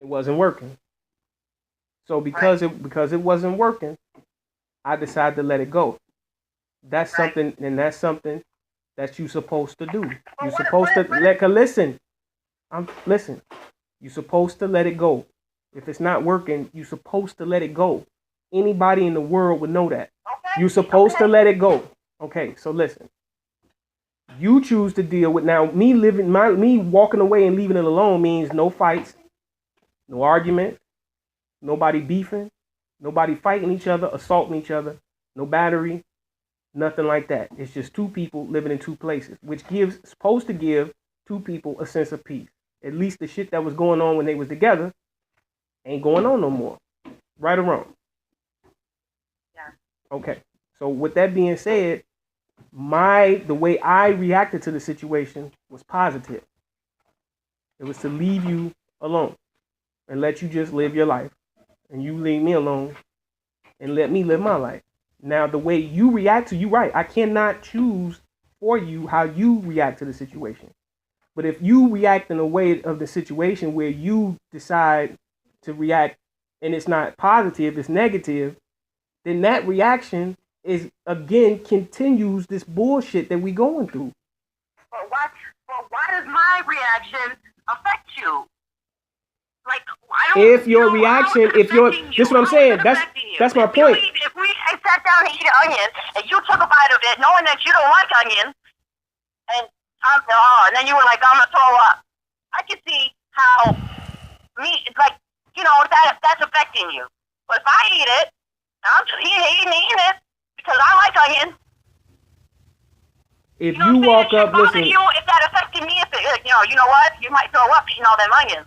It wasn't working. So because it wasn't working, I decided to let it go. That's something, and that's something that you're supposed to do. You're supposed to listen. Listen. You're supposed to let it go. If it's not working, you're supposed to let it go. Anybody in the world would know that. You're supposed to let it go. Okay, so listen. You choose to deal with now. Me walking away and leaving it alone means no fights, no argument, nobody beefing, nobody fighting each other, assaulting each other, no battery, nothing like that. It's just two people living in two places, which supposed to give two people a sense of peace. At least the shit that was going on when they was together ain't going on no more. Right or wrong? Yeah. Okay. So with that being said, the way I reacted to the situation was positive. It was to leave you alone and let you just live your life, and you leave me alone and let me live my life. Now, the way you react to, you're right. I cannot choose for you how you react to the situation. But if you react in a way of the situation where you decide to react and it's not positive, it's negative, then that reaction is, again, continues this bullshit that we going through. But why does my reaction affect you? Like, I don't. If your reaction, this is what I'm saying. That's my point. If we sat down and eat an onion, and you took a bite of it, knowing that you don't like onion, and then you were like, I'm gonna throw up. I can see how it's like, that's affecting you. But if I eat it, I'm just eating it because I like onion. If you walk up, listen. If that affected me, you know what? You might throw up eating all them onions.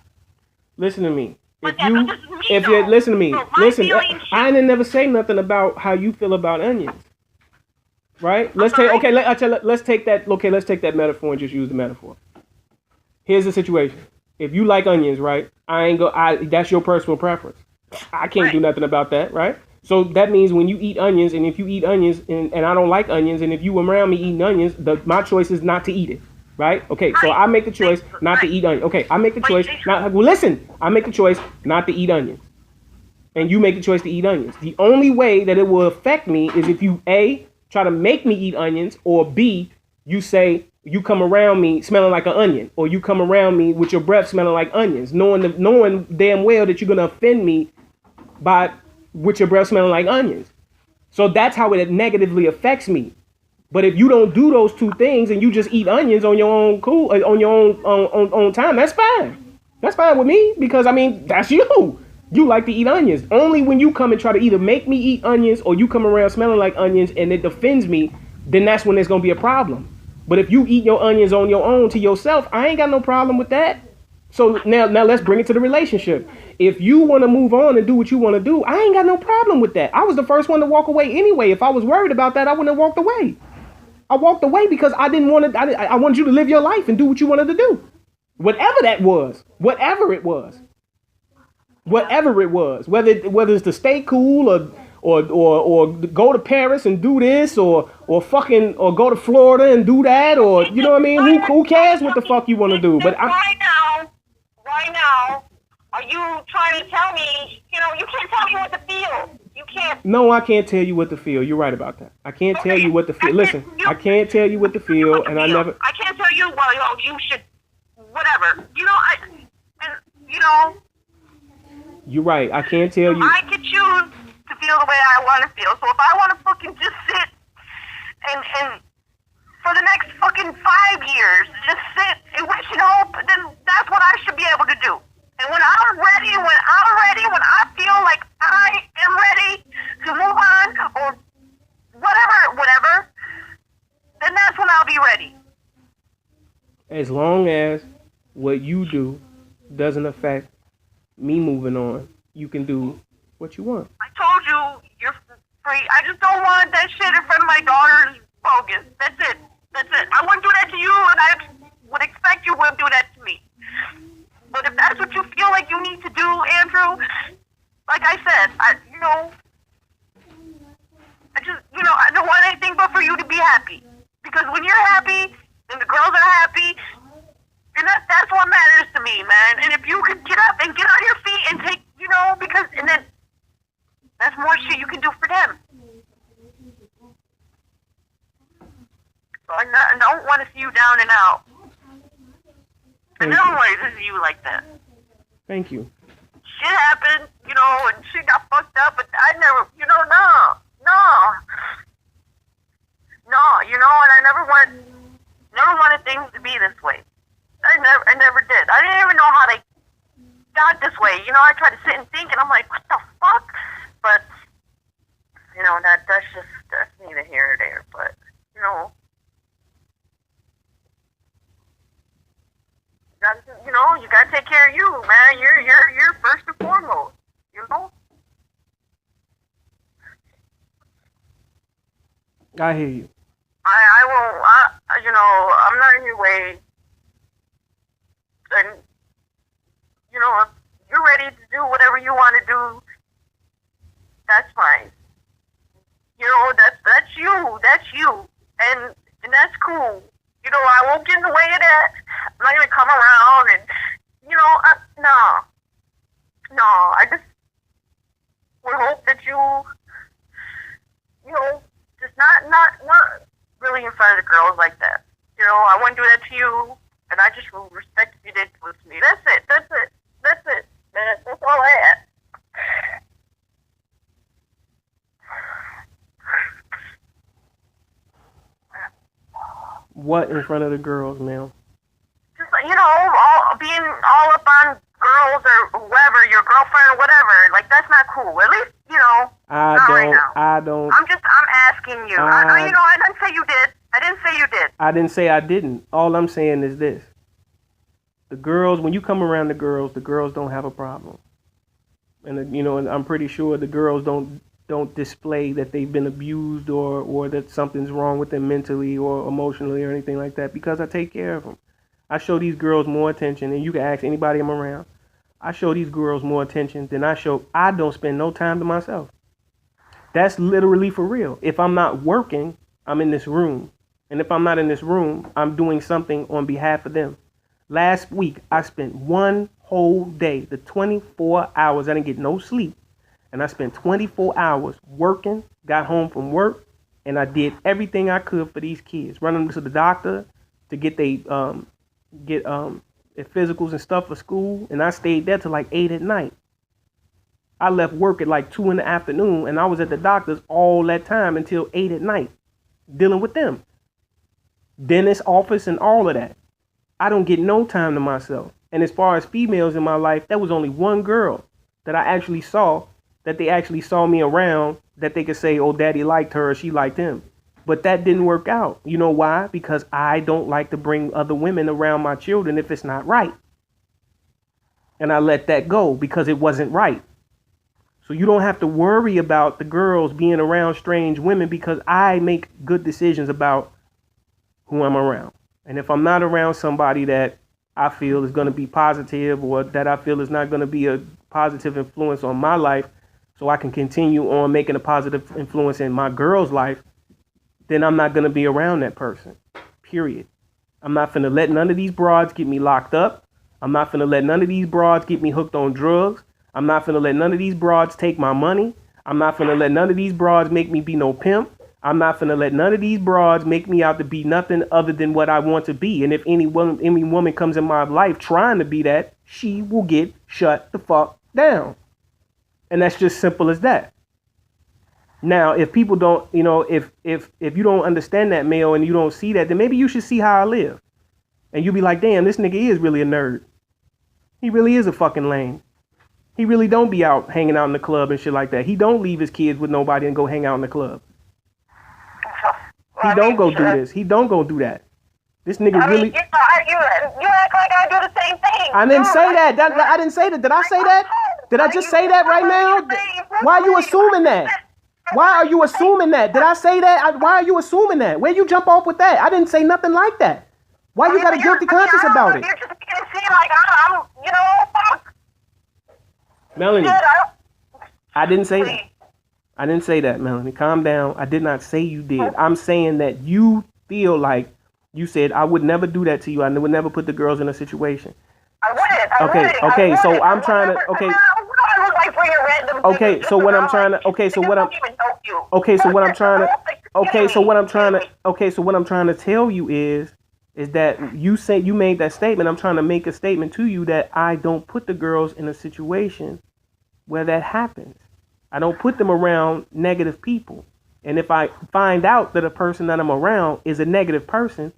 Listen to me. If you listen to me, listen. I didn't never say nothing about how you feel about onions, right? Let's take that. Okay, let's take that metaphor and just use the metaphor. Here's the situation. If you like onions, right? That's your personal preference. I can't do nothing about that, right? So that means when you eat onions, and if you eat onions, and I don't like onions, and if you around me eating onions, my choice is not to eat it. Right? Okay, so I make the choice not to eat onions. Okay, I make the choice not. Well, listen, I make the choice not to eat onions, and you make the choice to eat onions. The only way that it will affect me is if you A, try to make me eat onions, or B, you say you come around me smelling like an onion, or you come around me with your breath smelling like onions, knowing damn well that you're gonna offend me with your breath smelling like onions. So that's how it negatively affects me. But if you don't do those two things and you just eat onions on your own on your own time, that's fine. That's fine with me, because that's you. You like to eat onions. Only when you come and try to either make me eat onions, or you come around smelling like onions and it offends me, then that's when there's gonna be a problem. But if you eat your onions on your own to yourself, I ain't got no problem with that. So now let's bring it to the relationship. If you want to move on and do what you want to do, I ain't got no problem with that. I was the first one to walk away anyway. If I was worried about that, I wouldn't have walked away. I walked away because I didn't want to. I wanted you to live your life and do what you wanted to do, whatever that was, whatever it was, whether it's to stay cool or go to Paris and do this or go to Florida and do that, or you know what I mean? Who cares what the fuck you want to do? But right now, are you trying to tell me? You can't tell me what to feel. You can't. No, I can't tell you what to feel. You're right about that. I can't tell you what to feel. Listen, I can't tell you what to feel, and I never. I can't tell you. Well, you should, whatever. You're right. I can't tell you. I could choose to feel the way I want to feel. So if I want to fucking just sit and for the next fucking 5 years, just sit and wish and hope, then that's what I should be able to do. And when I'm ready, when I feel like I am ready to move on or whatever, then that's when I'll be ready. As long as what you do doesn't affect me moving on, you can do what you want. I told you, you're free. I just don't want that shit in front of my daughter's bogus. That's it. I wouldn't do that to you, and I would expect you wouldn't do that to me. But if that's what you feel like you need to do, Andrew, like I said, I don't want anything but for you to be happy. Because when you're happy, and the girls are happy, and that's what matters to me, man. And if you could get up and get on your feet more shit you can do for them. So I don't want to see you down and out. I never wanted to see you like that. Thank you. Shit happened, you know, and shit got fucked up, but I never, you know, no, you know, and I never wanted things to be this way. I never did. I didn't even know how they got this way. You know, I tried to sit and think, and I'm like, what the fuck? But you know, that's neither here nor there. But you know. You know, you gotta take care of you, man. You're first and foremost. You know. I hear you. I won't. You know, I'm not in your way. And you know, if you're ready to do whatever you want to do, that's fine. You know, that's you. That's you, and that's cool. You know, I won't get in the way of that. I'm not gonna come around and, you know, no. I just would hope that you know, just not really in front of the girls like that. You know, I wouldn't do that to you, and I just will respect if you did it to me. That's it. Man, that's all I ask. What in front of the girls, ma'am? Just, you know, being all up on girls or whoever, your girlfriend or whatever. Like, that's not cool. At least, you know, not right now. I don't. I'm asking you. I didn't say you did. I didn't say you did. I didn't say I didn't. All I'm saying is this. The girls, when you come around the girls don't have a problem. And, you know, and I'm pretty sure the girls don't display that they've been abused or that something's wrong with them mentally or emotionally or anything like that, because I take care of them. I show these girls more attention, and you can ask anybody I'm around. I show these girls more attention than I don't spend no time to myself. That's literally for real. If I'm not working, I'm in this room. And if I'm not in this room, I'm doing something on behalf of them. Last week, I spent one whole day, the 24 hours, I didn't get no sleep. And I spent 24 hours working, got home from work, and I did everything I could for these kids. Running them to the doctor to get their physicals and stuff for school. And I stayed there till like 8 at night. I left work at like 2 in the afternoon, and I was at the doctor's all that time until 8 at night, dealing with them. Dentist office and all of that. I don't get no time to myself. And as far as females in my life, there was only one girl that I actually saw, that they actually saw me around, that they could say, oh, daddy liked her or she liked him. But that didn't work out. You know why? Because I don't like to bring other women around my children if it's not right. And I let that go because it wasn't right. So you don't have to worry about the girls being around strange women, because I make good decisions about who I'm around. And if I'm not around somebody that I feel is going to be positive, or that I feel is not going to be a positive influence on my life, so I can continue on making a positive influence in my girl's life, then I'm not going to be around that person, period. I'm not finna let none of these broads get me locked up. I'm not finna let none of these broads get me hooked on drugs. I'm not finna let none of these broads take my money. I'm not finna let none of these broads make me be no pimp. I'm not finna let none of these broads make me out to be nothing other than what I want to be. And if any woman comes in my life trying to be that, she will get shut the fuck down. And that's just simple as that. Now, if people don't, you know, if you don't understand that, male, and you don't see that, then maybe you should see how I live. And you be like, damn, this nigga is really a nerd. He really is a fucking lame. He really don't be out hanging out in the club and shit like that. He don't leave his kids with nobody and go hang out in the club. He don't go do this. He don't go do that. This nigga really. You act like I do the same thing. I didn't say that. I didn't say that. Did I say that? Did I just say that right now? Why are you assuming that? Why are you assuming that? Did I say that? Why are you assuming that? Where you jump off with that? I didn't say nothing like that. Why you got a guilty conscience about it? You're just making it seem like I'm, you know, fuck. Melanie, I didn't say that. I didn't say that, Melanie. Calm down. I did not say you did. I'm saying that you feel like you said, I would never do that to you. I would never put the girls in a situation. I wouldn't. Okay, so I'm trying to, okay. What do I look like bring a random. Okay, so what I'm trying to. Okay, so what I'm. Okay, so what I'm trying to. Okay, so what I'm trying to. Okay, so what I'm trying to tell you is that you say you made that statement. I'm trying to make a statement to you that I don't put the girls in a situation where that happens. I don't put them around negative people. And if I find out that a person that I'm around is a negative person,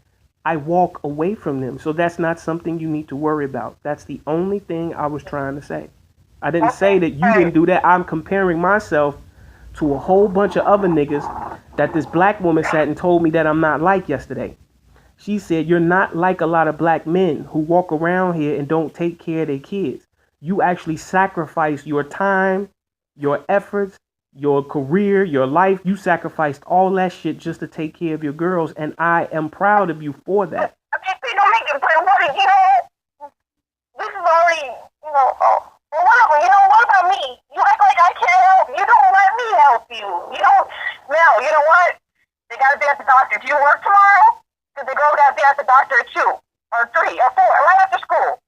I walk away from them. So that's not something you need to worry about. That's the only thing I was trying to say. I didn't say that you didn't do that. I'm comparing myself to a whole bunch of other niggas that this black woman sat and told me that I'm not like yesterday. She said, you're not like a lot of black men who walk around here and don't take care of their kids. You actually sacrifice your time, your efforts, your career, your life. You sacrificed all that shit just to take care of your girls, and I am proud of you for that. They don't make it, but what, you know, this is already, you know, well, whatever, you know, what about me? You act like I can't help. You don't let me help you. You don't, Mel, you know what? They gotta be at the doctor. Do you work tomorrow? Because the girl gotta be at the doctor at 2, or 3, or 4, right after school.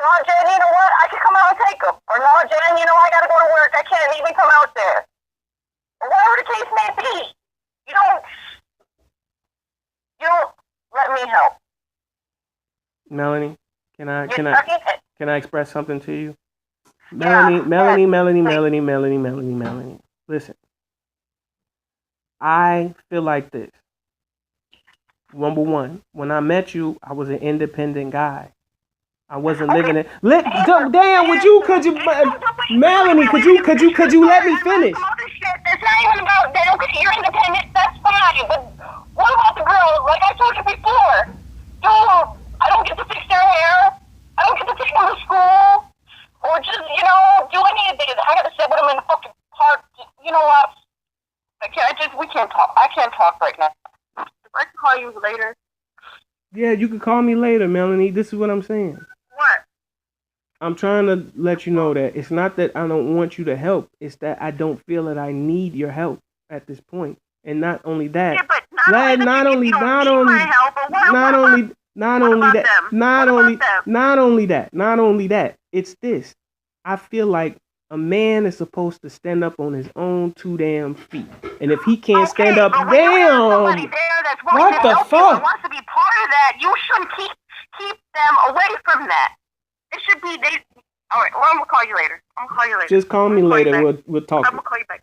No, Jen, you know what? I can come out and take them. Or no, Jen, you know, I gotta go to work. I can't even come out there. Or whatever the case may be. You don't let me help. Melanie, can I express something to you? Yeah. Melanie. Listen. I feel like this. Number one, when I met you, I was an independent guy. I wasn't living it. Damn, could you, Melanie, could you let me finish? It's not even about them because you're independent. That's fine. But what about the girls? Like I told you before, dude, I don't get to fix their hair. I don't get to take them to school, or just do any of this. I gotta sit with them in the fucking park. You know what? We can't talk. I can't talk right now. If I can call you later. Yeah, you can call me later, Melanie. This is what I'm saying. What? I'm trying to let you know that it's not that I don't want you to help. It's that I don't feel that I need your help at this point. And not only that, yeah, but not only that, it's this. I feel like a man is supposed to stand up on his own 2 damn feet. And if he can't stand up, what the fuck? Wants to be part of that, you shouldn't keep them away from that. It should be all right, well, I'm gonna call you later. Just call me later. We'll talk. I'm gonna call you back.